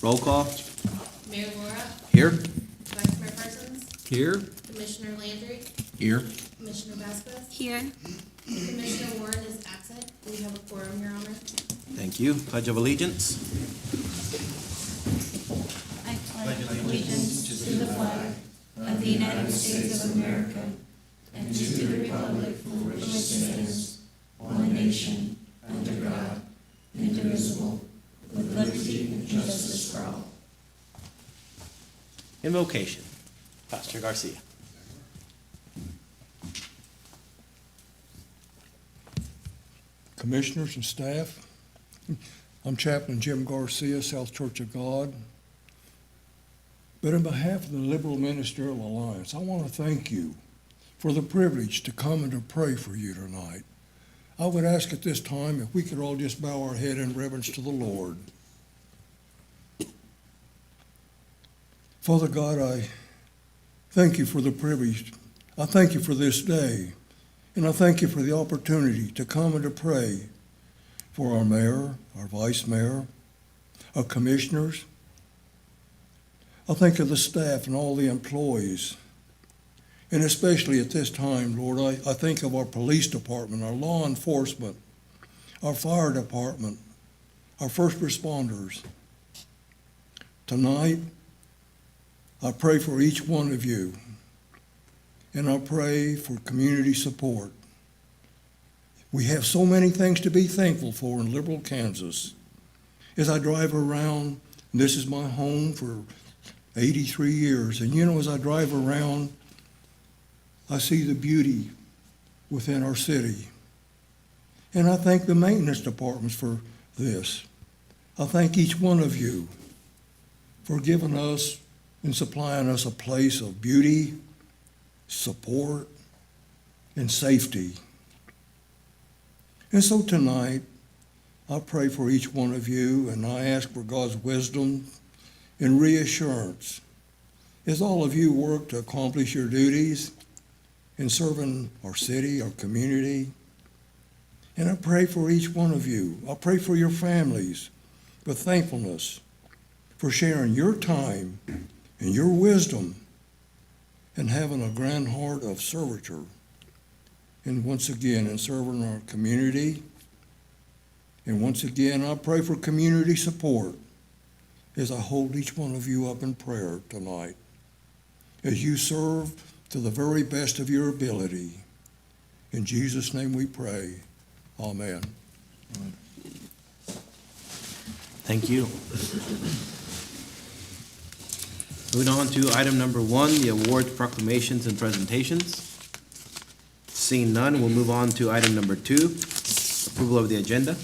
Roll call. Mayor Laura, Here. Vice Mayor Parsons, Here. Commissioner Landry, Here. Commissioner Vasquez. Here. Commissioner Warren is absent. We have a quorum, Your Honor. Thank you. Pledge of Allegiance. I pledge allegiance to the flag of the United States of America and to the republic for which it stands, one nation, under God, indivisible, with liberty and justice for all. Invocation. Pastor Garcia. Commissioners and staff, I'm Chaplain Jim Garcia, South Church of God. But on behalf of the Liberal Ministerial Alliance, I want to thank you for the privilege to come and to pray for you tonight. I would ask at this time if we could all just bow our head in reverence to the Lord. Father God, I thank you for the privilege. I thank you for this day. And I thank you for the opportunity to come and to pray for our mayor, our vice mayor, our commissioners. I think of the staff and all the employees. And especially at this time, Lord, I think of our police department, our law enforcement, our fire department, our first responders. Tonight, I pray for each one of you. And I pray for community support. We have so many things to be thankful for in Liberal, Kansas. As I drive around, this is my home for 83 years, and you know, as I drive around, I see the beauty within our city. And I thank the maintenance departments for this. I thank each one of you for giving us and supplying us a place of beauty, support, and safety. And so tonight, I pray for each one of you, and I ask for God's wisdom and reassurance as all of you work to accomplish your duties in serving our city, our community. And I pray for each one of you. I pray for your families with thankfulness for sharing your time and your wisdom and having a grand heart of serviture. And once again, in serving our community. And once again, I pray for community support as I hold each one of you up in prayer tonight, as you serve to the very best of your ability. In Jesus' name we pray. Amen. Thank you. Moving on to item number 1, the awards, proclamations, and presentations. Seeing none, we'll move on to item number 2, approval of the agenda.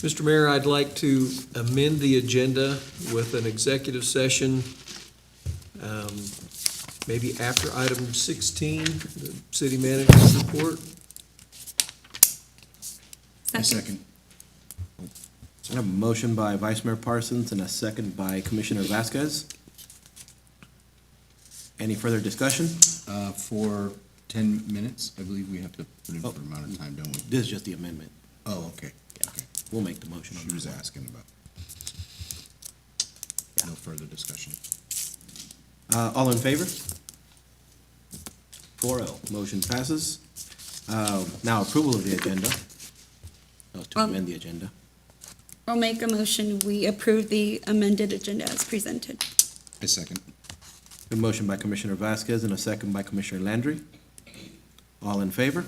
Mr. Mayor, I'd like to amend the agenda with an executive session, maybe after item 16, the city manager's report. Second. I have a motion by Vice Mayor Parsons and a second by Commissioner Vasquez. Any further discussion? For 10 minutes, I believe we have to put in Oh. for amount of time, don't we? This is just the amendment. Oh, okay, okay. We'll make the motion on She that was one. asking about. No further discussion. All in favor? 4-0, motion passes. Now approval of the agenda. Oh, to amend the agenda. I'll make a motion, we approve the amended agenda as presented. A second. A motion by Commissioner Vasquez and a second by Commissioner Landry. All in favor?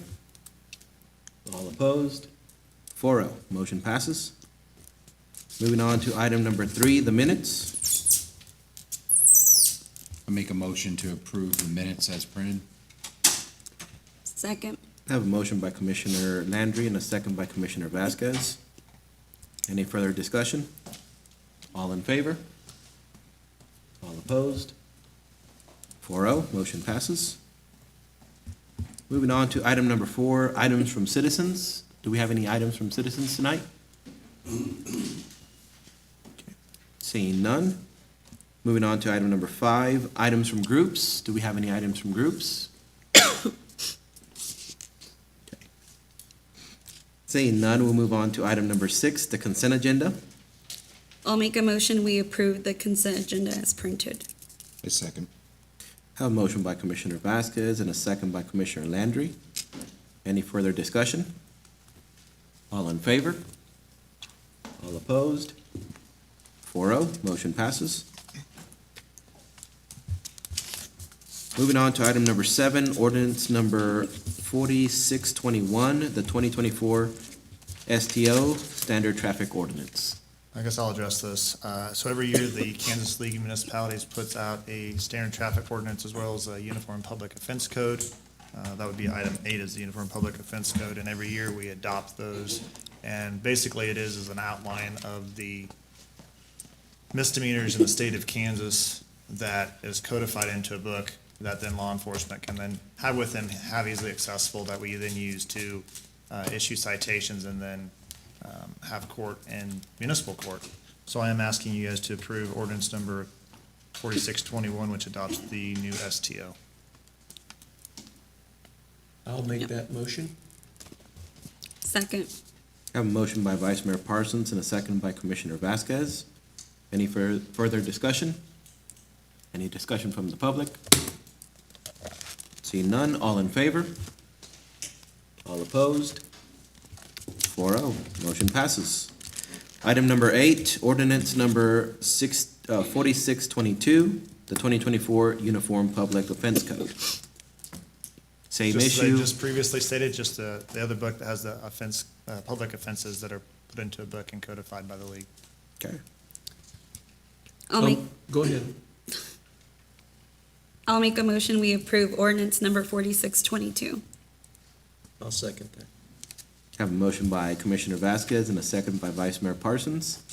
All opposed? 4-0, motion passes. Moving on to item number 3, the minutes. I make a motion to approve the minutes as printed. Second. I have a motion by Commissioner Landry and a second by Commissioner Vasquez. Any further discussion? All in favor? All opposed? 4-0, motion passes. Moving on to item number 4, items from citizens. Do we have any items from citizens tonight? Seeing none. Moving on to item number 5, items from groups. Do we have any items from groups? Seeing none, we'll move on to item number 6, the consent agenda. I'll make a motion, we approve the consent agenda as printed. A second. Have a motion by Commissioner Vasquez and a second by Commissioner Landry. Any further discussion? All in favor? All opposed? 4-0, motion passes. Moving on to item number 7, ordinance number 4621, the 2024 STO, Standard Traffic Ordinance. I guess I'll address this. So every year, the Kansas League of Municipalities puts out a standard traffic ordinance as well as a uniform public offense code. That would be item 8 is the uniform public offense code, and every year we adopt those. And basically, it is an outline of the misdemeanors in the state of Kansas that is codified into a book that then law enforcement can then have with them, have easily accessible, that we then use to issue citations and then have court and municipal court. So I am asking you guys to approve ordinance number 4621, which adopts the new STO. I'll make that motion. Second. Have a motion by Vice Mayor Parsons and a second by Commissioner Vasquez. Any further discussion? Any discussion from the public? Seeing none, all in favor? All opposed? 4-0, motion passes. Item number 8, ordinance number 4622, the 2024 Uniform Public Offense Code. Same Just as I issue. just previously stated, just the other book that has the offense, public offenses that are put into a book and codified by the league. Okay. Go ahead. I'll make a motion, we approve ordinance number 4622. I'll second that. Have a motion by Commissioner Vasquez and a second by Vice Mayor Parsons.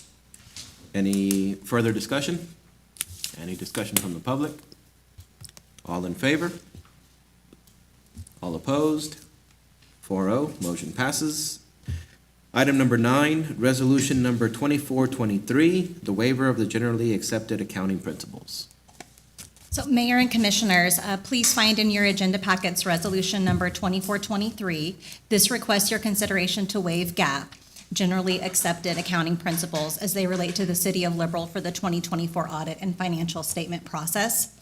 Any further discussion? Any discussion from the public? All in favor? All opposed? 4-0, motion passes. Item number 9, resolution number 2423, the waiver of the generally accepted accounting principles. So Mayor and Commissioners, please find in your agenda packets Resolution Number 2423. This requests your consideration to waive GAAP, Generally Accepted Accounting Principles, as they relate to the City of Liberal for the 2024 audit and financial statement process.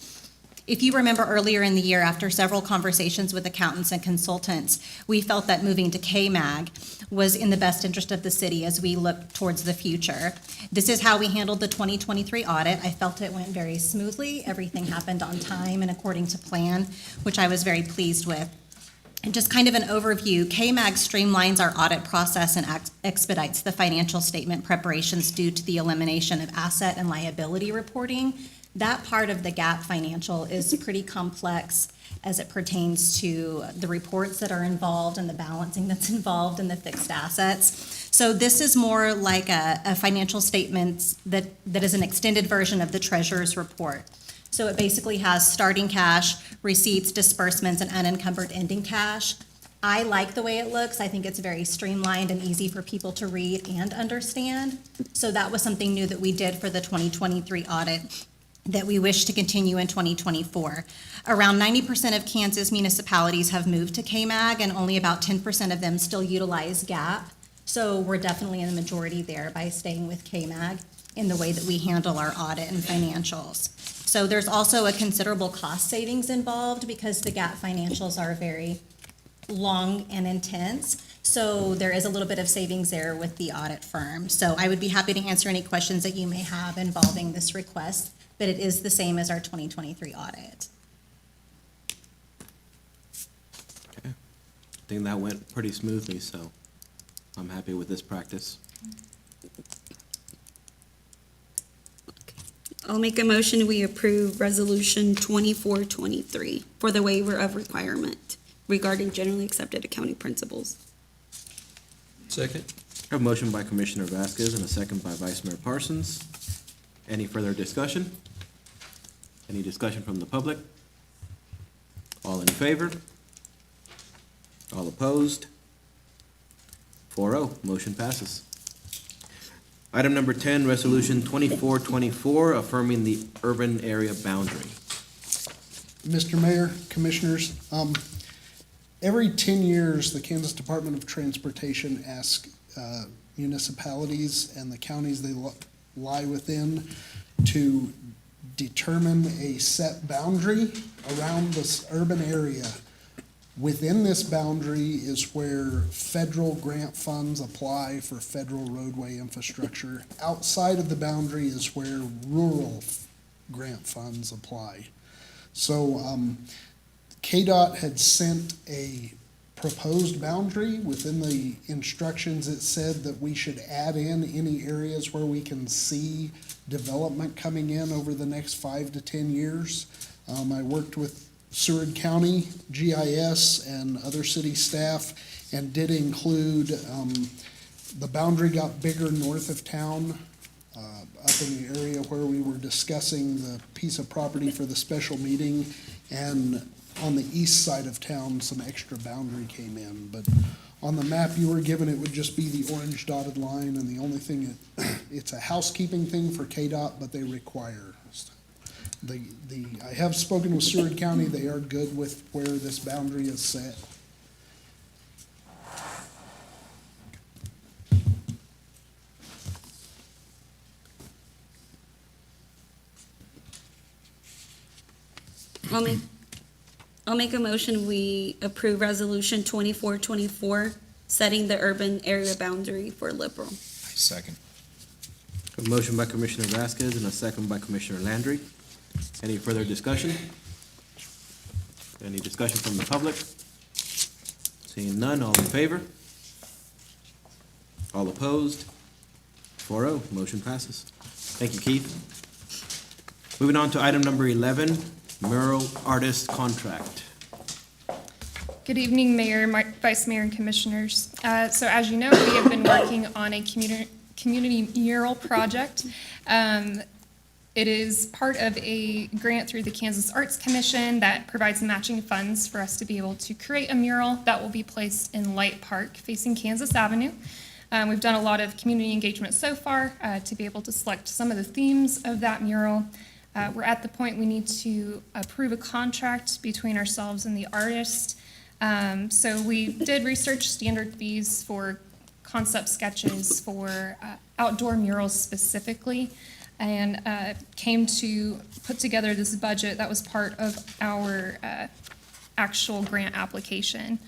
If you remember earlier in the year, after several conversations with accountants and consultants, we felt that moving to KMAG was in the best interest of the city as we look towards the future. This is how we handled the 2023 audit. I felt it went very smoothly. Everything happened on time and according to plan, which I was very pleased with. And just kind of an overview, KMAG streamlines our audit process and expedites the financial statement preparations due to the elimination of asset and liability reporting. That part of the GAAP financial is pretty complex as it pertains to the reports that are involved and the balancing that's involved in the fixed assets. So this is more like a financial statement that is an extended version of the treasurer's report. So it basically has starting cash, receipts, disbursements, and unencumbered ending cash. I like the way it looks. I think it's very streamlined and easy for people to read and understand. So that was something new that we did for the 2023 audit that we wish to continue in 2024. Around 90% of Kansas municipalities have moved to KMAG, and only about 10% of them still utilize GAAP. So we're definitely in the majority there by staying with KMAG in the way that we handle our audit and financials. So there's also a considerable cost savings involved because the GAAP financials are very long and intense. So there is a little bit of savings there with the audit firm. So I would be happy to answer any questions that you may have involving this request, but it is the same as our 2023 audit. Okay. I think that went pretty smoothly, so I'm happy with this practice. I'll make a motion, we approve Resolution 2423 for the waiver of requirement regarding generally accepted accounting principles. Second. I have a motion by Commissioner Vasquez and a second by Vice Mayor Parsons. Any further discussion? Any discussion from the public? All in favor? All opposed? 4-0, motion passes. Item number 10, Resolution 2424, affirming the urban area boundary. Mr. Mayor, Commissioners, every 10 years, the Kansas Department of Transportation asks municipalities and the counties they lie within to determine a set boundary around this urban area. Within this boundary is where federal grant funds apply for federal roadway infrastructure. Outside of the boundary is where rural grant funds apply. So KDOT had sent a proposed boundary. Within the instructions, it said that we should add in any areas where we can see development coming in over the next 5 to 10 years. I worked with Seward County, GIS, and other city staff, and did include, the boundary got bigger north of town, up in the area where we were discussing the piece of property for the special meeting, and on the east side of town, some extra boundary came in. But on the map you were given, it would just be the orange dotted line, and the only thing, it's a housekeeping thing for KDOT, but they require. I have spoken with Seward County, they are good with where this boundary is set. I'll make a motion, we approve resolution 2424, setting the urban area boundary for Liberal. Second. A motion by Commissioner Vasquez and a second by Commissioner Landry. Any further discussion? Any discussion from the public? Seeing none, all in favor? All opposed? 4-0, motion passes. Thank you, Keith. Moving on to item number 11, mural artist contract. Good evening, Mayor, Vice Mayor, and Commissioners. So as you know, we have been working on a community mural project. It is part of a grant through the Kansas Arts Commission that provides matching funds for us to be able to create a mural that will be placed in Light Park facing Kansas Avenue. We've done a lot of community engagement so far to be able to select some of the themes of that mural. We're at the point we need to approve a contract between ourselves and the artist. So we did research standard fees for concept sketches for outdoor murals specifically, and came to put together this budget that was part of our actual grant application.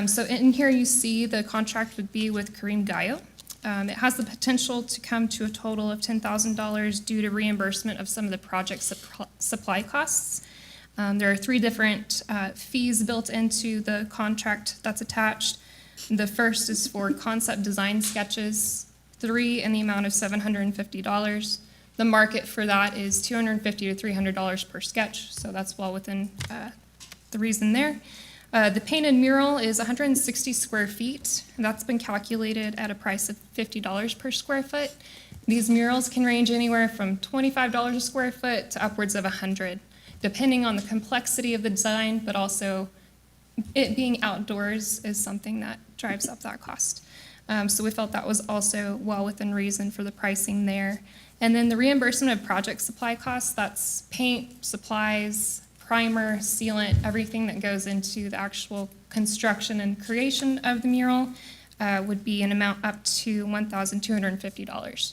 So in here you see the contract would be with Kareem Gayo. It has the potential to come to a total of $10,000 due to reimbursement of some of the project supply costs. There are 3 different fees built into the contract that's attached. The first is for concept design sketches, 3 in the amount of $750. The market for that is $250 to $300 per sketch, so that's well within the reason there. The painted mural is 160 square feet, and that's been calculated at a price of $50 per square foot. These murals can range anywhere from $25 a square foot to upwards of $100, depending on the complexity of the design, but also it being outdoors is something that drives up that cost. So we felt that was also well within reason for the pricing there. And then the reimbursement of project supply costs, that's paint, supplies, primer, sealant, everything that goes into the actual construction and creation of the mural would be an amount up to $1,250.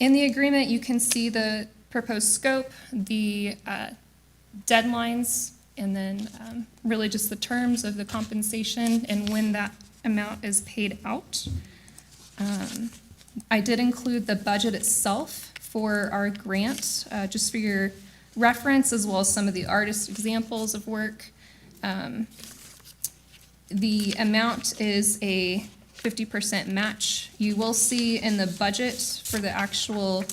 In the agreement, you can see the proposed scope, the deadlines, and then really just the terms of the compensation and when that amount is paid out. I did include the budget itself for our grant, just for your reference, as well as some of the artist examples of work. The amount is a 50% match. You will see in the budget for the actual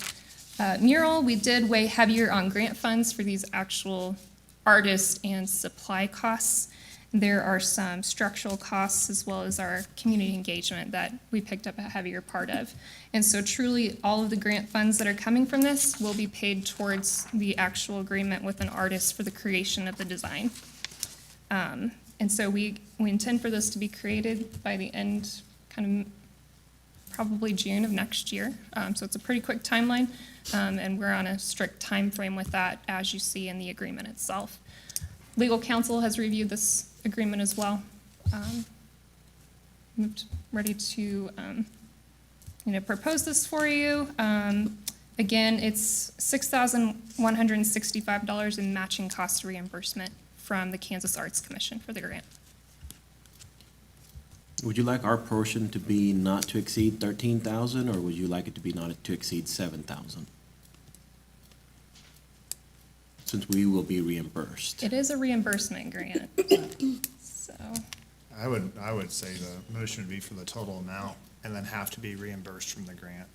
mural, we did weigh heavier on grant funds for these actual artist and supply costs. There are some structural costs as well as our community engagement that we picked up a heavier part of. And so truly, all of the grant funds that are coming from this will be paid towards the actual agreement with an artist for the creation of the design. And so we intend for this to be created by the end, kind of probably June of next year. So it's a pretty quick timeline, and we're on a strict time frame with that, as you see in the agreement itself. Legal counsel has reviewed this agreement as well. Ready to propose this for you. Again, it's $6,165 in matching cost reimbursement from the Kansas Arts Commission for the grant. Would you like our portion to be not to exceed 13,000, or would you like it to be not to exceed 7,000? Since we will be reimbursed. It is a reimbursement grant, so, I would say the motion would be for the total amount and then have to be reimbursed from the grant.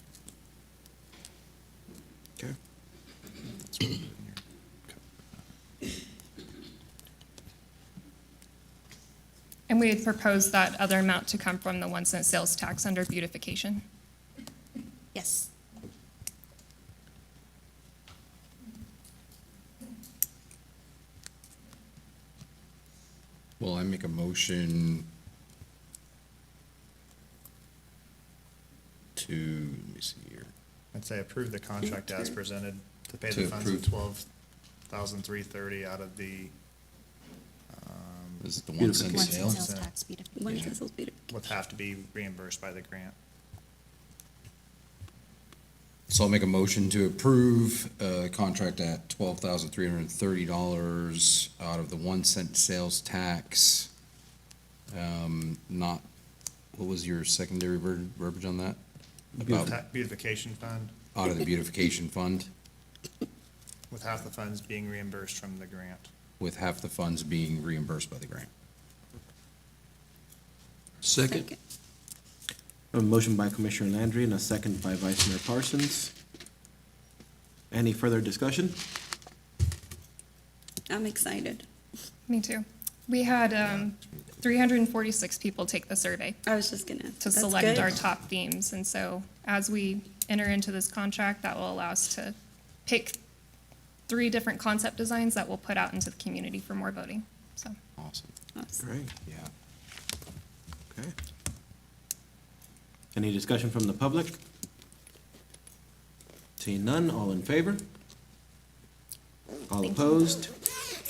Okay. That's what we did in here. and we had proposed that other amount to come from the 1 cent sales tax under beautification. Yes. Well, I make a motion to, let me see here. I'd say approve the contract as presented to pay To the funds of approve. $12,330 out of the, Is it the 1 cent Beautification. sale? One cent sales tax beautification. would have to be reimbursed by the grant. So I'll make a motion to approve contract at $12,330 out of the 1 cent sales tax. Not, what was your secondary verbiage on that? About, Beautification fund, out of the beautification fund, with half the funds being reimbursed from the grant. with half the funds being reimbursed by the grant. Second? A motion by Commissioner Landry and a second by Vice Mayor Parsons. Any further discussion? I'm excited. Me too. We had 346 people take the survey I was just gonna. to That's select good. our top themes. And so as we enter into this contract, that will allow us to pick 3 different concept designs that we'll put out into the community for more voting. So, Awesome. Awesome. Great, Yeah. okay. Any discussion from the public? Seeing none, all in favor? All opposed?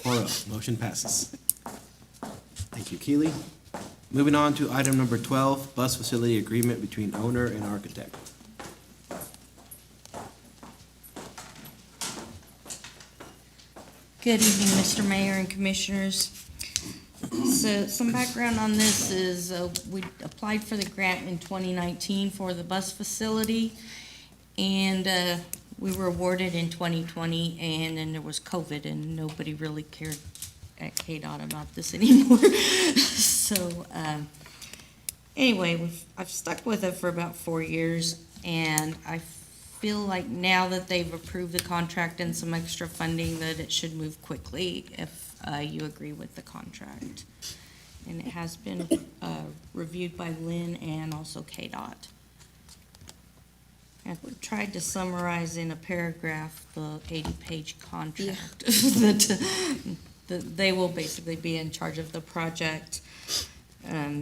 4-0, motion passes. Thank you, Keely. Moving on to item number 12, bus facility agreement between owner and architect. Good evening, Mr. Mayor and Commissioners. So some background on this is we applied for the grant in 2019 for the bus facility, and we were awarded in 2020, and then there was COVID, and nobody really cared at KDOT about this anymore. So anyway, I've stuck with it for about 4 years, and I feel like now that they've approved the contract and some extra funding, that it should move quickly if you agree with the contract. And it has been reviewed by Lynn and also KDOT. I've tried to summarize in a paragraph the 80-page contract. That they will basically be in charge of the project,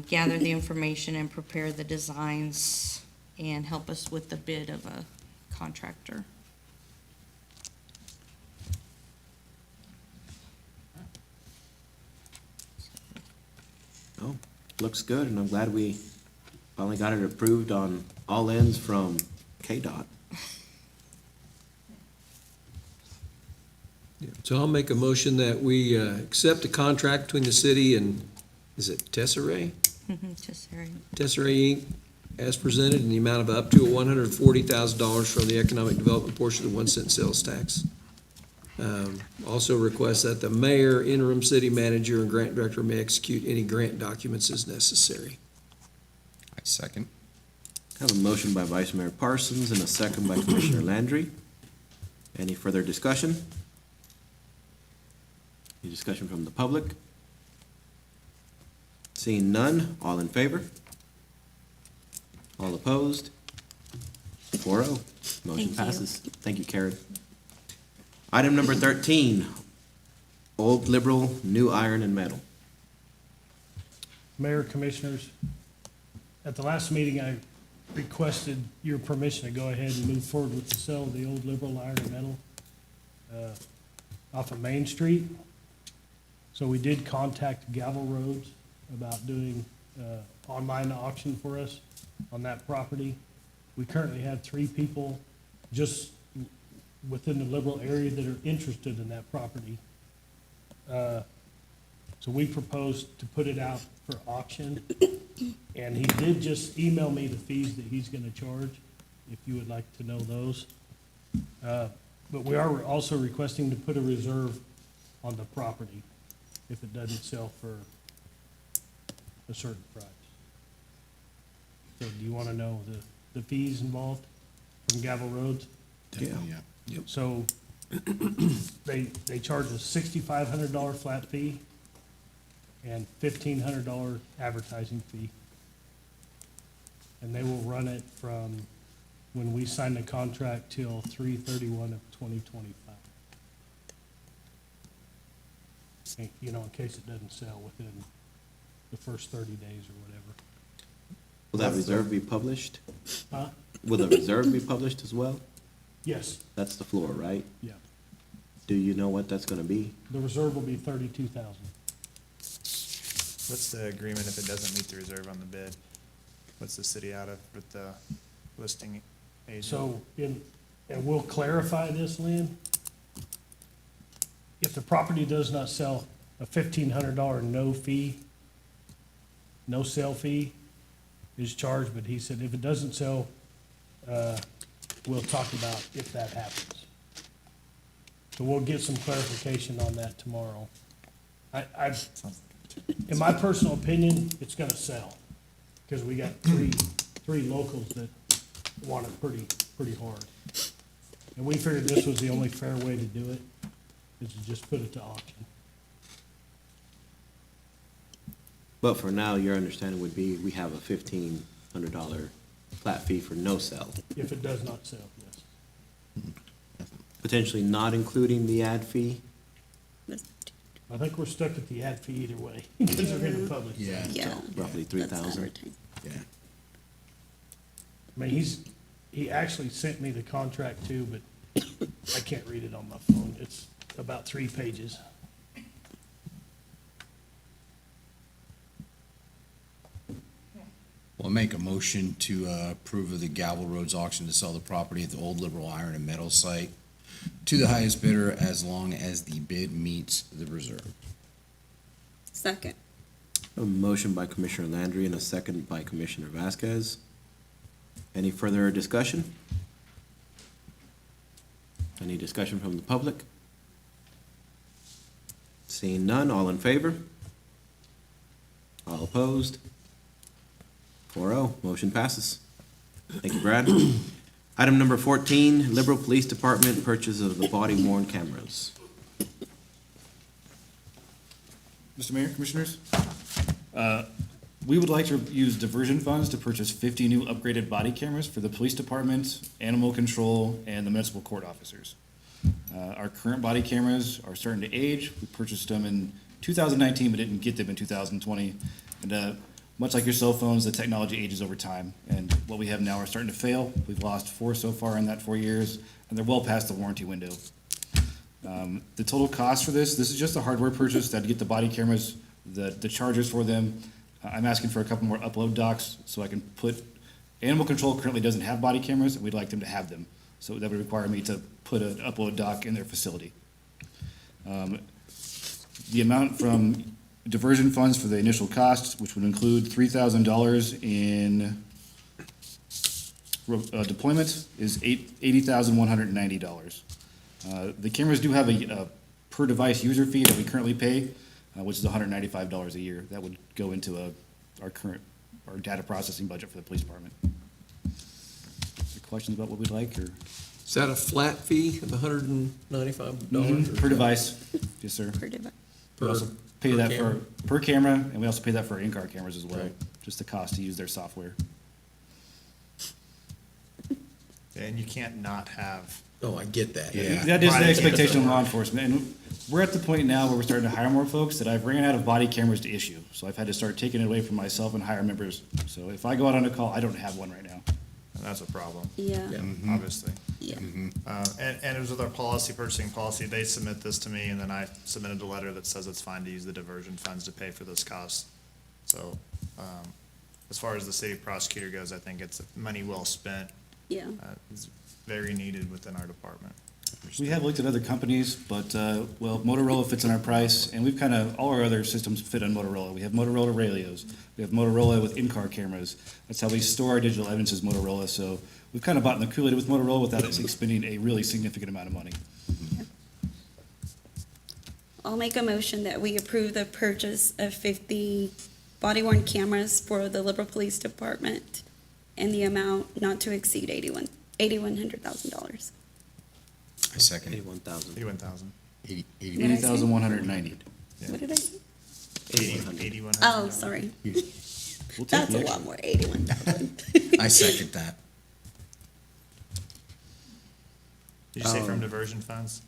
gather the information and prepare the designs, and help us with the bid of a contractor. Oh, looks good, and I'm glad we finally got it approved on all ends from KDOT. So I'll make a motion that we accept a contract between the city and, is it Tesserae? Tesserae. Tesserae Inc., as presented, in the amount of up to $140,000 from the economic development portion of the 1 cent sales tax. Also request that the mayor, interim city manager, and grant director may execute any grant documents as necessary. I second. I have a motion by Vice Mayor Parsons and a second by Commissioner Landry. Any further discussion? Any discussion from the public? Seeing none, all in favor? All opposed? 4-0, motion Thank you. passes. Thank you, Karen. Item number 13, Old Liberal, New Iron and Metal. Mayor, Commissioners, at the last meeting, I requested your permission to go ahead and move forward with the sale of the Old Liberal Iron and Metal off of Main Street. So we did contact Gavel Roads about doing online auction for us on that property. We currently have 3 people just within the Liberal area that are interested in that property. So we proposed to put it out for auction, and he did just email me the fees that he's gonna charge, if you would like to know those. But we are also requesting to put a reserve on the property if it doesn't sell for a certain price. So do you wanna know the fees involved from Gavel Roads? Definitely, yeah. So they charge a $6,500 flat fee and $1,500 advertising fee. And they will run it from when we sign the contract till 3/31 of 2025. You know, in case it doesn't sell within the first 30 days or whatever. Will that reserve be published? Huh? Will the reserve be published as well? Yes, That's the floor, right? yeah. Do you know what that's gonna be? The reserve will be 32,000. What's the agreement if it doesn't meet the reserve on the bid? What's the city out of with the listing agent? So, and we'll clarify this, Lynn. If the property does not sell, a $1,500 no sale fee is charged, but he said if it doesn't sell, we'll talk about if that happens. So we'll get some clarification on that tomorrow. In my personal opinion, it's gonna sell, because we got three locals that want it pretty hard. And we figured this was the only fair way to do it, is to just put it to auction. But for now, your understanding would be we have a $1,500 flat fee for no sell, If it does not sell, yes. potentially not including the ad fee. I think we're stuck with the ad fee either way, because they're in the public. Yeah, Yeah. Roughly 3,000. yeah. I mean, he actually sent me the contract too, but I can't read it on my phone. It's about 3 pages. Well, make a motion to approve of the Gavel Roads auction to sell the property at the Old Liberal Iron and Metal site to the highest bidder as long as the bid meets the reserve. Second. A motion by Commissioner Landry and a second by Commissioner Vasquez. Any further discussion? Any discussion from the public? Seeing none, all in favor? All opposed? 4-0, motion passes. Thank you, Brad. Item number 14, Liberal Police Department purchase of the body worn cameras. Mr. Mayor, Commissioners, we would like to use diversion funds to purchase 50 new upgraded body cameras for the police department, animal control, and the municipal court officers. Our current body cameras are starting to age. We purchased them in 2019, but didn't get them in 2020. And much like your cell phones, the technology ages over time, and what we have now are starting to fail. We've lost 4 so far in that 4 years, and they're well past the warranty window. The total cost for this is just a hardware purchase that get the body cameras, the chargers for them. I'm asking for a couple more upload docks so I can put, animal control currently doesn't have body cameras, and we'd like them to have them. So that would require me to put an upload dock in their facility. The amount from diversion funds for the initial costs, which would include $3,000 in deployment, is $80,190. The cameras do have a per device user fee that we currently pay, which is $195 a year. That would go into our data processing budget for the police department. Questions about what we'd like, or? Is that a flat fee of $195? Per device, yes, sir. Per device. We also pay per that camera? per camera, and we also pay that for our in-car cameras as well, Right. just the cost to use their software. And you can't not have, Oh, I get that. Yeah. That is the Right. expectation of law enforcement, and we're at the point now where we're starting to hire more folks that I've ran out of body cameras to issue, so I've had to start taking it away from myself and hire members. So if I go out on a call, I don't have one right now. and that's a problem, Yeah, obviously. yeah. And it was with our purchasing policy, they submit this to me, and then I submitted a letter that says it's fine to use the diversion funds to pay for this cost. So, as far as the city prosecutor goes, I think it's money well spent. Yeah. It's very needed within our department. We have looked at other companies, but, well, Motorola fits in our price, and we've kind of, all our other systems fit on Motorola. We have Motorola radios, we have Motorola with in-car cameras. That's how we store our digital evidence is Motorola, so we've kind of bought in the Kool-Aid with Motorola without it spending a really significant amount of money. I'll make a motion that we approve the purchase of 50 body-worn cameras for the Liberal Police Department in the amount not to exceed $8,100,000. I second it. 81,000. 81,000. 80,190. What did I say? 8100. Oh, sorry. We'll take That's the a extra. lot more, 81,000. I second that. Did you say from diversion funds?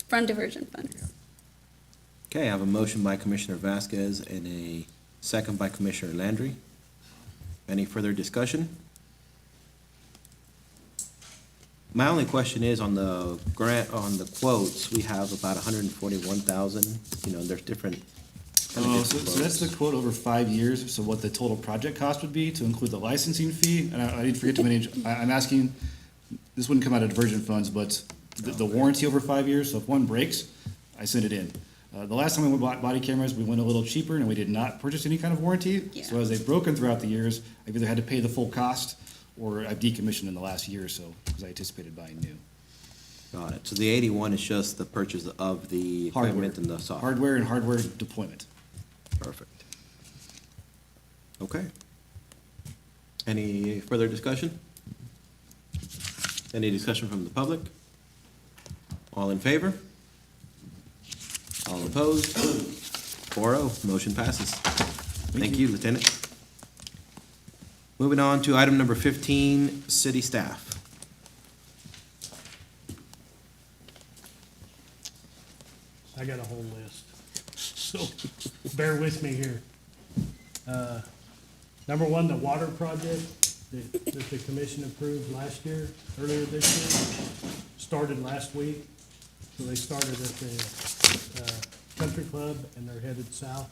From diversion funds. Okay, I have a motion by Commissioner Vasquez and a second by Commissioner Landry. Any further discussion? My only question is on the grant, on the quotes, we have about 141,000, you know, there's different. kind of Oh, different so that's the quotes. quote over 5 years, so what the total project cost would be to include the licensing fee, and I didn't forget to mention, I'm asking, this wouldn't come out of diversion funds, but the warranty over 5 years, so if one breaks, I send it in. The last time we bought body cameras, we went a little cheaper and we did not purchase any kind of warranty. So Yeah. as they've broken throughout the years, I've either had to pay the full cost or I've decommissioned in the last year or so, because I anticipated buying new. Got it. So the 81 is just the purchase of the equipment and the software. Hardware and hardware deployment. Perfect. Okay. Any further discussion? Any discussion from the public? All in favor? All opposed? 4-0, motion passes. Thank you, Lieutenant. Moving on to item number 15, city staff. I got a whole list, so bear with me here. Number one, the water project that the commission approved last year, earlier this year, started last week. So they started at the country club and they're headed south.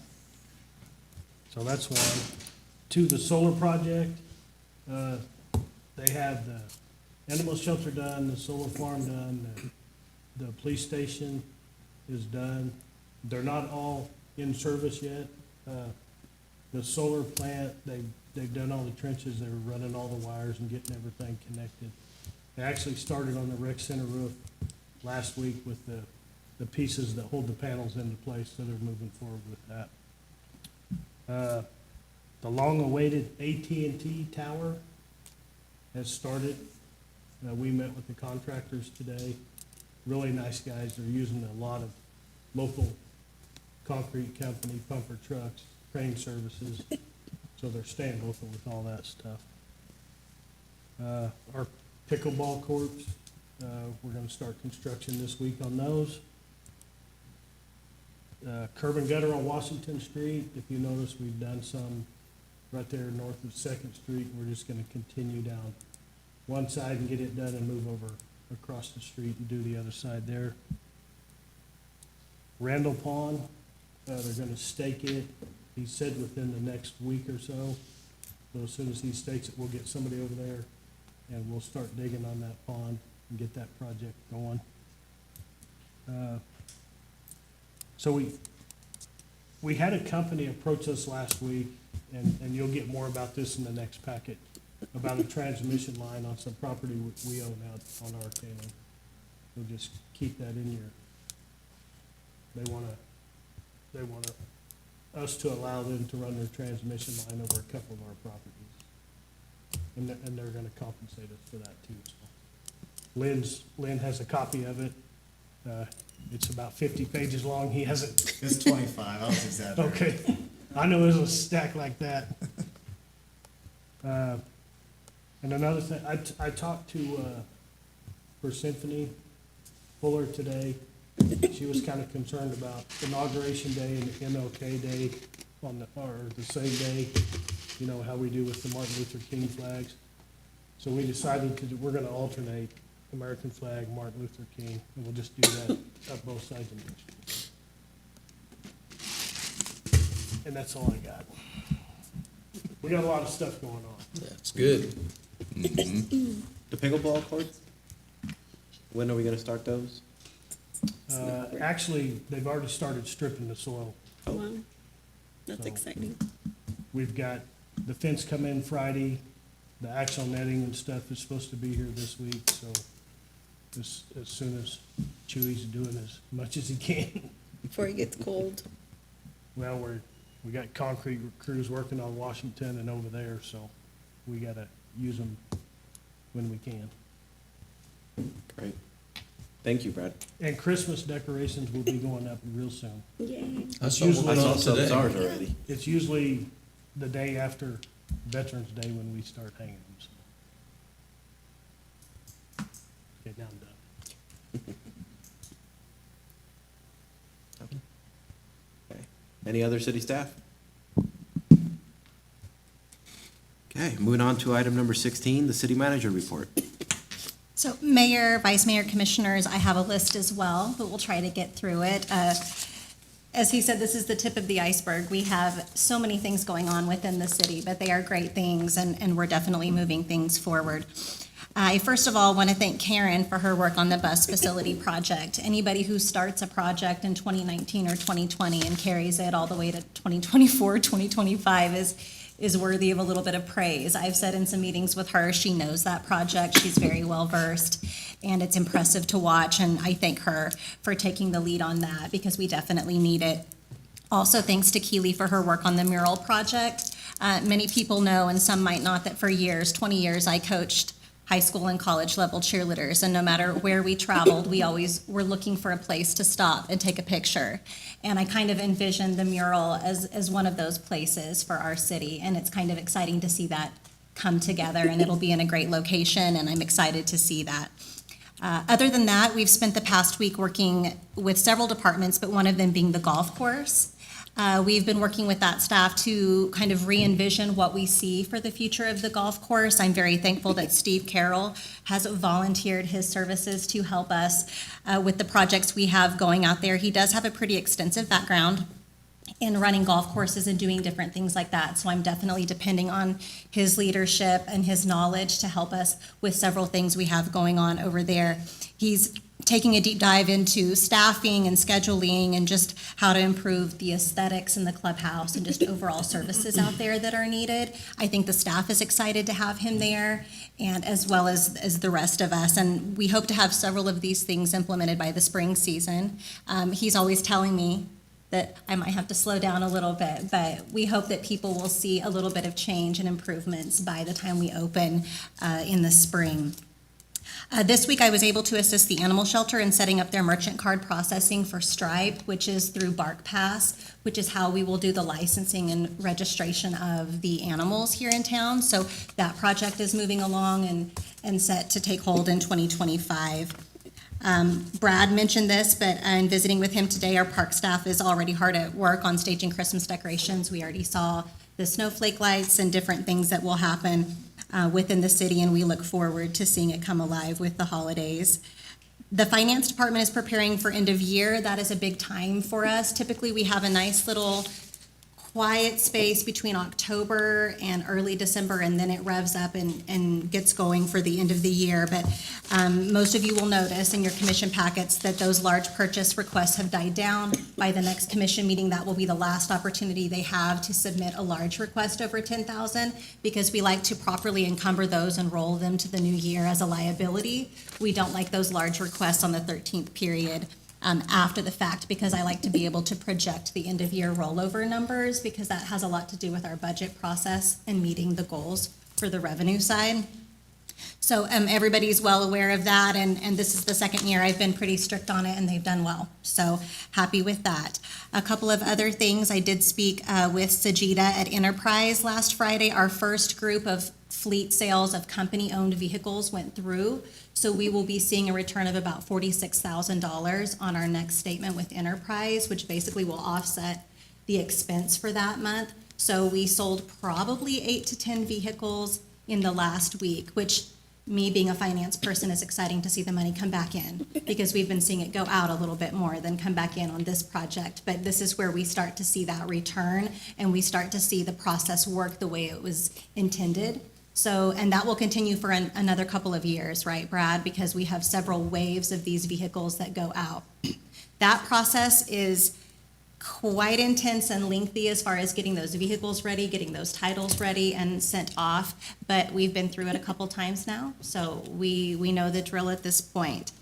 So that's one. Two, the solar project, they have the animal shelter done, the solar farm done, the police station is done. They're not all in service yet. The solar plant, they've done all the trenches, they were running all the wires and getting everything connected. They actually started on the rec center roof last week with the pieces that hold the panels into place, so they're moving forward with that. The long-awaited AT&T tower has started. We met with the contractors today. Really nice guys. They're using a lot of local concrete company, pumper trucks, crane services. So they're staying local with all that stuff. Our pickleball courts, we're gonna start construction this week on those. Curb and gutter on Washington Street, if you notice, we've done some right there north of Second Street. We're just gonna continue down one side and get it done and move over across the street and do the other side there. Randall Pond, they're gonna stake it. He said within the next week or so. So as soon as he stakes it, we'll get somebody over there and we'll start digging on that pond and get that project going. So we had a company approach us last week, and you'll get more about this in the next packet, about a transmission line on some property we own out on Arcane. We'll just keep that in your, they wanna us to allow them to run their transmission line over a couple of our properties. And they're gonna compensate us for that too, so. Lynn has a copy of it. It's about 50 pages long. He hasn't. It's 25, I was exaggerating. Okay. I know there's a stack like that. And another thing, I talked to, for Symphony Fuller today. She was kind of concerned about Inauguration Day and MLK Day on the same day, you know, how we do with the Martin Luther King flags. So we decided we're gonna alternate American flag, Martin Luther King, and we'll just do that up both sides of the street. And that's all I got. We got a lot of stuff going on. That's good. The pickleball courts? When are we gonna start those? Actually, they've already started stripping the soil. Wow, that's So- exciting. We've got the fence come in Friday, the axle netting and stuff is supposed to be here this week, so as soon as Chewy's doing as much as he can. Before it gets cold. Well, we got concrete crews working on Washington and over there, so we gotta use them when we can. Great. Thank you, Brad. And Christmas decorations will be going up real soon. Yay. I saw usually- I one saw off some today. stars already. It's usually the day after Veterans Day when we start hanging them, so. Okay, now I'm done. Okay. Any other city staff? Okay, moving on to item number 16, the city manager report. So Mayor, Vice Mayor, Commissioners, I have a list as well, but we'll try to get through it. As he said, this is the tip of the iceberg. We have so many things going on within the city, but they are great things, and we're definitely moving things forward. I first of all want to thank Karen for her work on the bus facility project. Anybody who starts a project in 2019 or 2020 and carries it all the way to 2024, 2025 is worthy of a little bit of praise. I've said in some meetings with her, she knows that project, she's very well versed, and it's impressive to watch, and I thank her for taking the lead on that, because we definitely need it. Also, thanks to Keely for her work on the mural project. Many people know, and some might not, that for years, 20 years, I coached high school and college level cheerleaders, and no matter where we traveled, we always were looking for a place to stop and take a picture. And I kind of envisioned the mural as one of those places for our city, and it's kind of exciting to see that come together, and it'll be in a great location, and I'm excited to see that. Other than that, we've spent the past week working with several departments, but one of them being the golf course. We've been working with that staff to kind of re-envision what we see for the future of the golf course. I'm very thankful that Steve Carroll has volunteered his services to help us with the projects we have going out there. He does have a pretty extensive background in running golf courses and doing different things like that. So I'm definitely depending on his leadership and his knowledge to help us with several things we have going on over there. He's taking a deep dive into staffing and scheduling and just how to improve the aesthetics in the clubhouse and just overall services out there that are needed. I think the staff is excited to have him there, and as well as the rest of us. And we hope to have several of these things implemented by the spring season. He's always telling me that I might have to slow down a little bit, but we hope that people will see a little bit of change and improvements by the time we open in the spring. This week, I was able to assist the animal shelter in setting up their merchant card processing for Stripe, which is through Bark Pass, which is how we will do the licensing and registration of the animals here in town. So that project is moving along and set to take hold in 2025. Brad mentioned this, but in visiting with him today, our park staff is already hard at work on staging Christmas decorations. We already saw the snowflake lights and different things that will happen within the city, and we look forward to seeing it come alive with the holidays. The finance department is preparing for end of year. That is a big time for us. Typically, we have a nice little quiet space between October and early December, and then it revs up and gets going for the end of the year. But most of you will notice in your commission packets that those large purchase requests have died down. By the next commission meeting, that will be the last opportunity they have to submit a large request over $10,000, because we like to properly encumber those and roll them to the new year as a liability. We don't like those large requests on the 13th period. After the fact, because I like to be able to project the end of year rollover numbers, because that has a lot to do with our budget process and meeting the goals for the revenue side. So everybody's well aware of that, and this is the second year I've been pretty strict on it, and they've done well. So happy with that. A couple of other things, I did speak with Sajida at Enterprise last Friday. Our first group of fleet sales of company-owned vehicles went through. So we will be seeing a return of about $46,000 on our next statement with Enterprise, which basically will offset the expense for that month. So we sold probably 8 to 10 vehicles in the last week, which, me being a finance person, is exciting to see the money come back in, because we've been seeing it go out a little bit more than come back in on this project. But this is where we start to see that return, and we start to see the process work the way it was intended. So, and that will continue for another couple of years, right, Brad? Because we have several waves of these vehicles that go out. That process is quite intense and lengthy as far as getting those vehicles ready, getting those titles ready and sent off. But we've been through it a couple times now, so we know the drill at this point.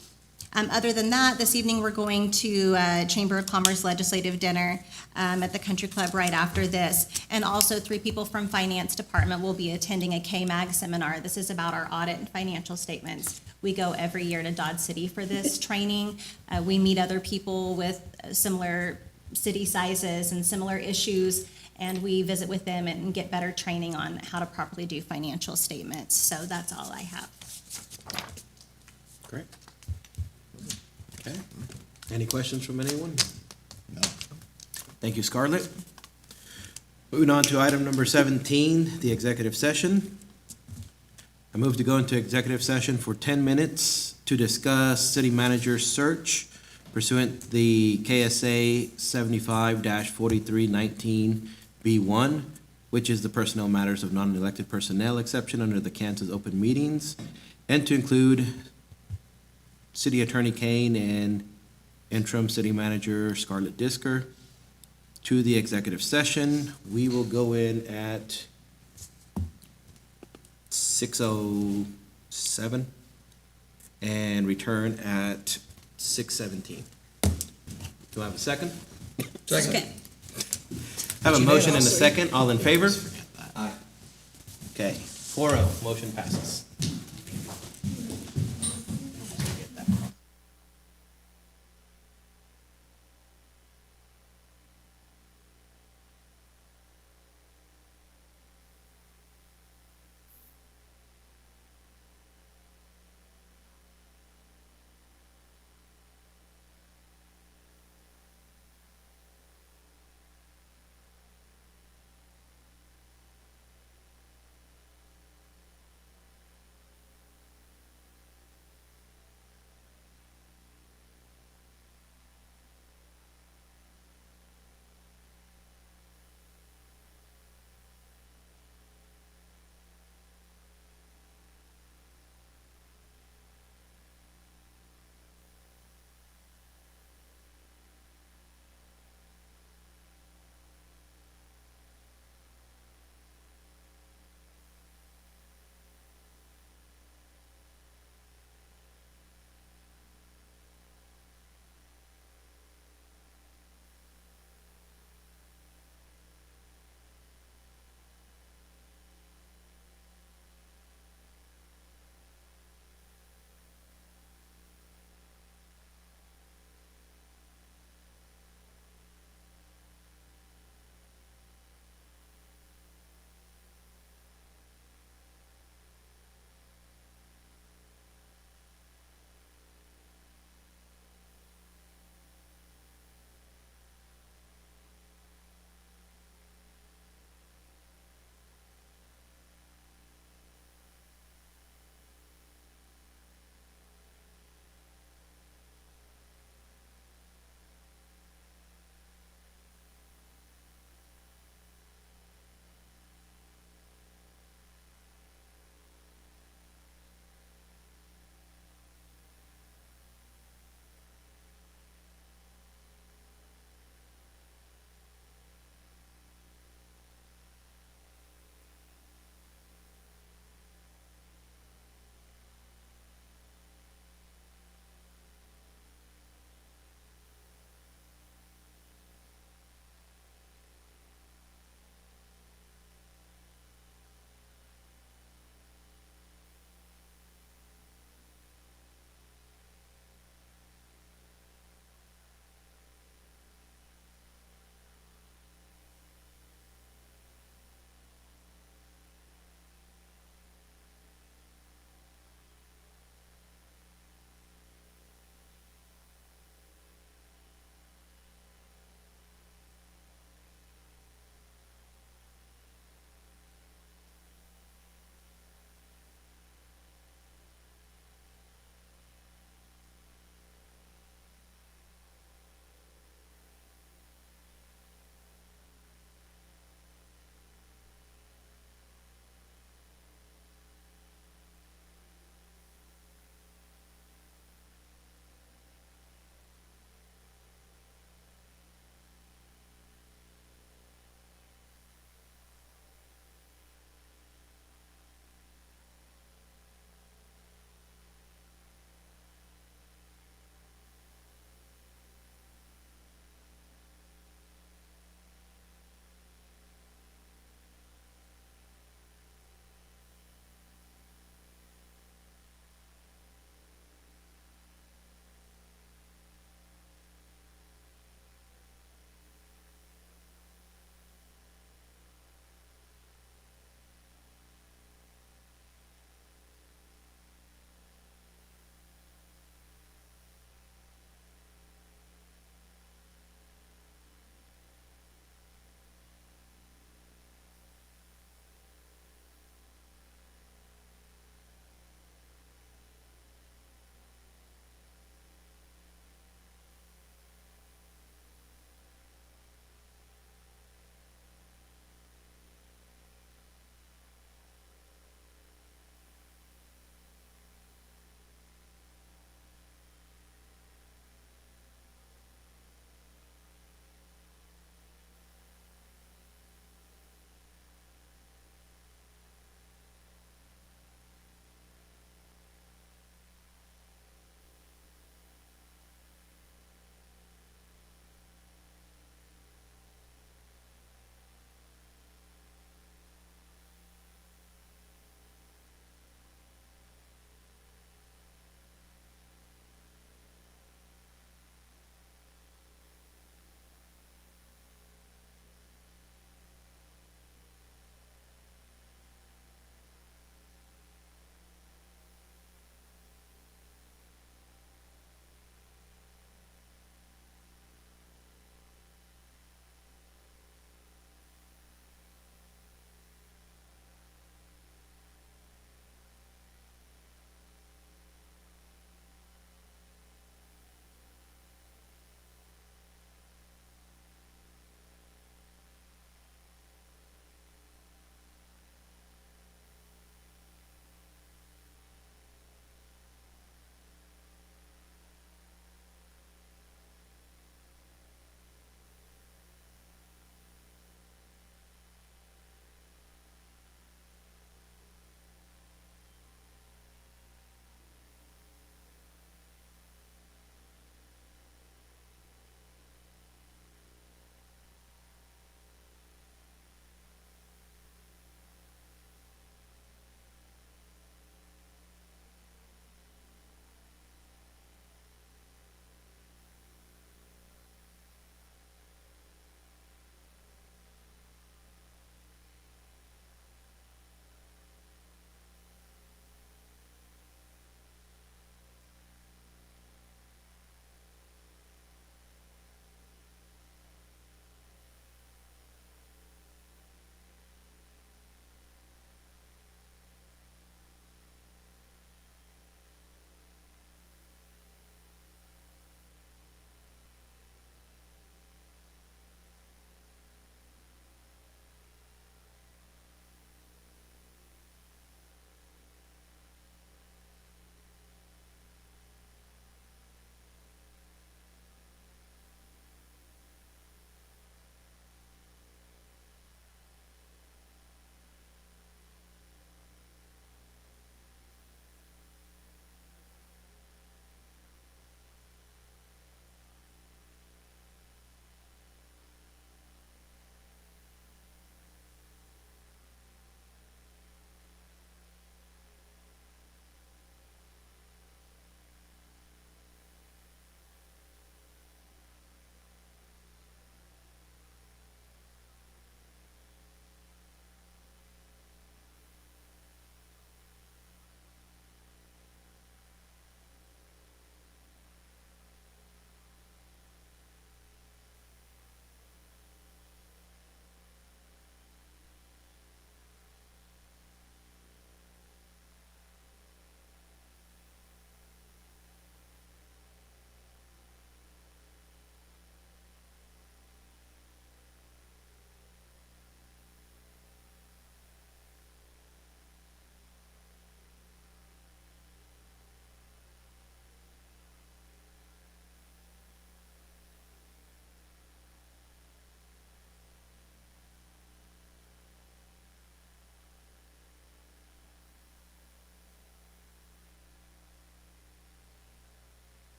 Other than that, this evening we're going to Chamber of Commerce Legislative Dinner at the Country Club right after this. And also 3 people from Finance Department will be attending a KMAG seminar. This is about our audit and financial statements. We go every year to Dodge City for this training. We meet other people with similar city sizes and similar issues, and we visit with them and get better training on how to properly do financial statements. So that's all I have. Great. Okay. Any questions from anyone? No. Thank you, Scarlett. Moving on to item number 17, the executive session. I move to go into executive session for 10 minutes to discuss city manager search pursuant the KSA 75-4319B1, which is the personnel matters of non-elected personnel exception under the Kansas Open Meetings, and to include City Attorney Kane and interim city manager Scarlett Disker to the executive session. We will go in at 6:07 and return at 6:17. Do I have a second? Second. Have a motion and a second. All in favor? Aye. Okay, 4-0, motion passes.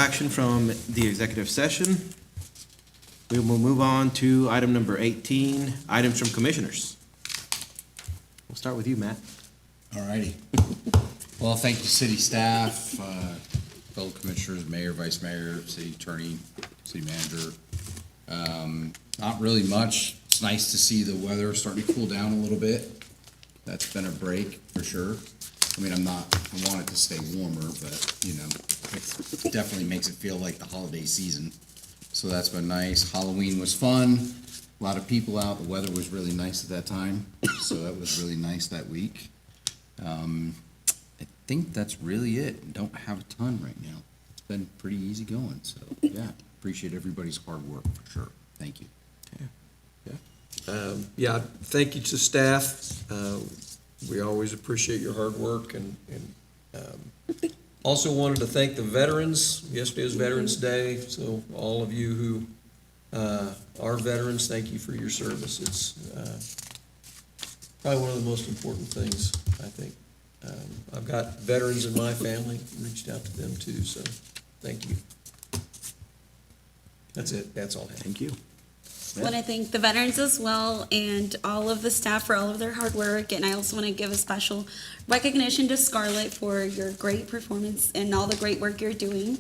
action from the executive session. We will move on to item number 18, items from commissioners. We'll start with you, Matt. All righty. Well, thank you, city staff, fellow commissioners, mayor, vice mayor, city attorney, city manager. Not really much. It's nice to see the weather starting to cool down a little bit. That's been a break for sure. I mean, I want it to stay warmer, but, you know, it definitely makes it feel like the holiday season. So that's been nice. Halloween was fun. A lot of people out. The weather was really nice at that time, so that was really nice that week. I think that's really it. Don't have a ton right now. It's been pretty easy going, so, yeah, appreciate everybody's hard work for sure. Thank you. Yeah, thank you to staff. We always appreciate your hard work and also wanted to thank the veterans. Yesterday was Veterans Day, so all of you who are veterans, thank you for your service. It's probably one of the most important things, I think. I've got veterans in my family, reached out to them too, so thank you. That's it, that's all I have. Thank you. Want to thank the veterans as well and all of the staff for all of their hard work. And I also want to give a special recognition to Scarlett for your great performance and all the great work you're doing.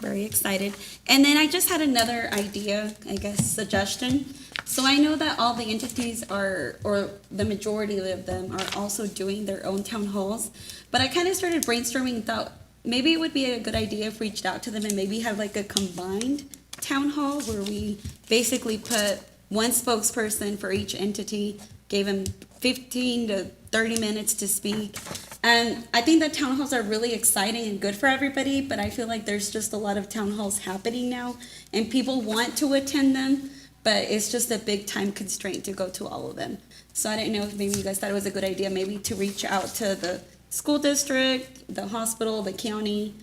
Very excited. And then I just had another idea, I guess, suggestion. So I know that all the entities are, or the majority of them are also doing their own town halls. But I kind of started brainstorming and thought maybe it would be a good idea if we reached out to them and maybe have like a combined town hall where we basically put one spokesperson for each entity, gave them 15 to 30 minutes to speak. And I think that town halls are really exciting and good for everybody, but I feel like there's just a lot of town halls happening now and people want to attend them, but it's just a big time constraint to go to all of them. So I didn't know if maybe you guys thought it was a good idea maybe to reach out to the school district, the hospital, the county,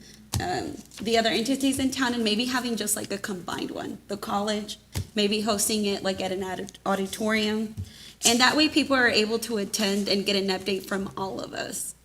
the other entities in town, and maybe having just like a combined one, the college, maybe hosting it like at an auditorium. And that way people are able to attend and get an update from all of us.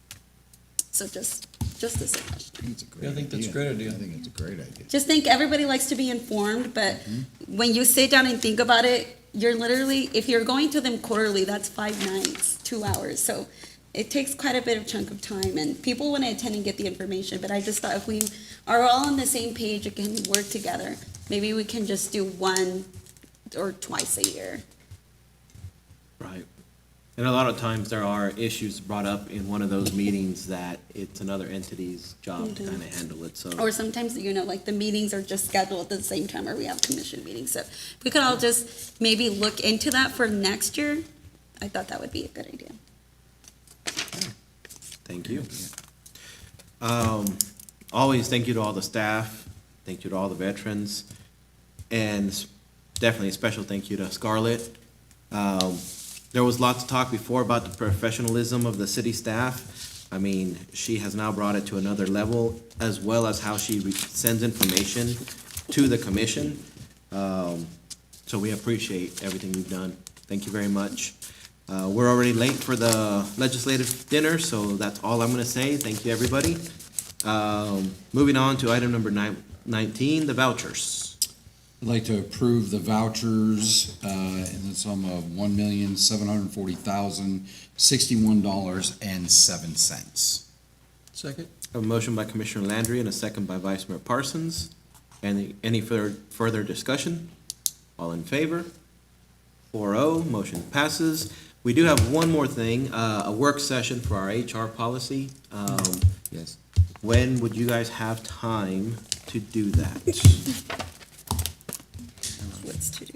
So just a suggestion. I think that's a great idea. I think it's a great idea. Just think everybody likes to be informed, but when you sit down and think about it, you're literally, if you're going to them quarterly, that's 5 nights, 2 hours. So it takes quite a bit of chunk of time, and people want to attend and get the information, but I just thought if we are all on the same page and can work together, maybe we can just do 1 or twice a year. Right. And a lot of times there are issues brought up in one of those meetings that it's another entity's job to kind of handle it, so. Or sometimes, like the meetings are just scheduled at the same time, or we have commission meetings, so if we could all just maybe look into that for next year, I thought that would be a good idea. Thank you. Always thank you to all the staff, thank you to all the veterans, and definitely a special thank you to Scarlett. There was lots of talk before about the professionalism of the city staff. I mean, she has now brought it to another level, as well as how she sends information to the commission. So we appreciate everything you've done. Thank you very much. We're already late for the legislative dinner, so that's all I'm gonna say. Thank you, everybody. Moving on to item number 19, the vouchers. I'd like to approve the vouchers in the sum of $1,740,061.07. Second? A motion by Commissioner Landry and a second by Vice Mayor Parsons. Any further discussion? All in favor? 4-0, motion passes. We do have one more thing, a work session for our HR policy. Yes. When would you guys have time to do that? What's to do?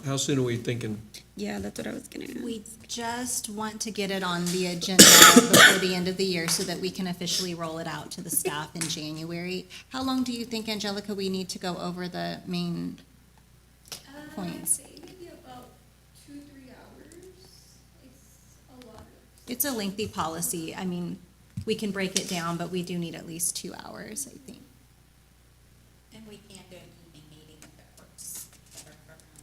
How soon are we thinking? Yeah, that's what I was gonna ask. We just want to get it on the agenda before the end of the year so that we can officially roll it out to the staff in January. How long do you think, Angelica, we need to go over the main points? Maybe about 2-3 hours. It's a lot. It's a lengthy policy. I mean, we can break it down, but we do need at least 2 hours, I think. And we can't do an evening meeting if it works better for everyone.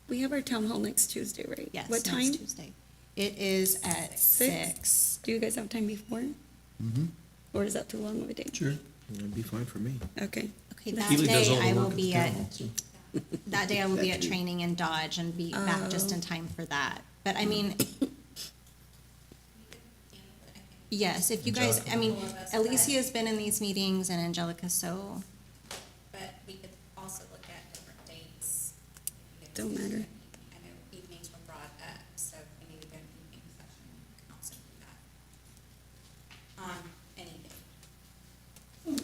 We have our town hall next Tuesday, right? Yes, What next time? Tuesday. It is at 6. Do you guys have time before? Mm-hmm. Or is that too long of a day? Sure. That'd be fine for me. Okay. Okay, that Keely does day all the I will work at be the at, town hall, so. that day I will be at training in Dodge and be back just in time for that. But I mean, yes, if you guys, I mean, Alicia's been in these meetings and Angelica, so, But we could also look at different dates. Don't matter. I know evenings were brought up, so if we need to go to evening session, we can also do that. On any day.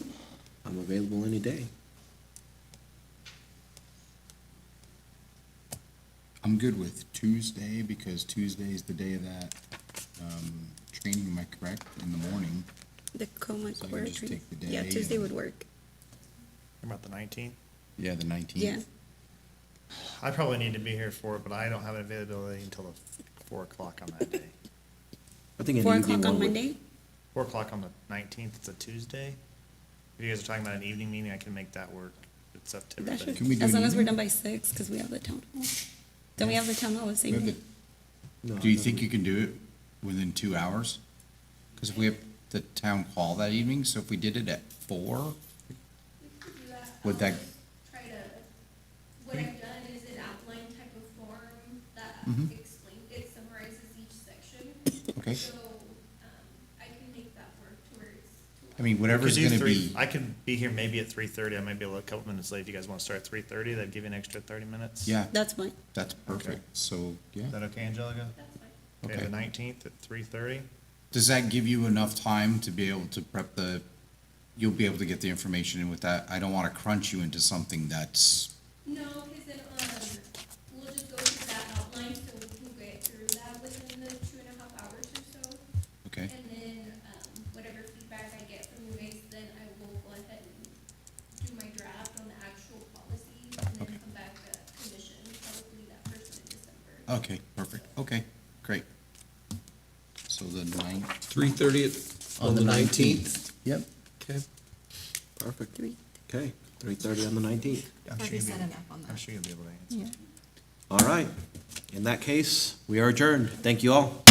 I'm available any day. I'm good with Tuesday, because Tuesday is the day of that, training, am I correct, in the morning? The coma So I can core just training. take the Yeah, day Tuesday and- would work. About the 19th? Yeah, the 19th. Yeah. I probably need to be here for it, but I don't have availability until the 4 o'clock on that day. I think an 4 evening o'clock on one would- Monday? 4 o'clock on the 19th, it's a Tuesday. If you guys are talking about an evening meeting, I can make that work. It's up to That everybody. should, Can we do as an long as we're evening? done by 6, because we have the town hall. Don't we have the town hall the We same have day? the- No, Do you I think you can do it within 2 hours? Because if we have the town hall that evening, so if we did it at 4, We could do that. Would that- Try to, what I've done is an outline type of form that Mhm. it summarizes each section. okay? So, I can make that work to where it's. I mean, whatever's Could do gonna 3 be, I could be here maybe at 3:30. I might be a couple minutes late. If you guys want to start at 3:30, that'd give you an extra 30 minutes. yeah, That's fine. that's perfect, so, yeah. Is that okay, Angelica? That's fine. Okay, Okay. the 19th at 3:30? Does that give you enough time to be able to prep you'll be able to get the information in with that? I don't wanna crunch you into something that's, No, because then, we'll just go through that outline, so we can get through that within the 2.5 hours or so. okay? And then, whatever feedback I get from you guys, then I will go ahead and do my draft on the actual policies, and Okay. then come back to commission, probably that first in December. Okay, perfect, okay, great. So the 9th. 3:30 on the 19th. Yep. Okay. Perfect. Okay, 3:30 on the 19th. I'm sure already you'll be set able- it up on I'm that. sure you'll be able to answer. All right. In that case, we are adjourned. Thank you all.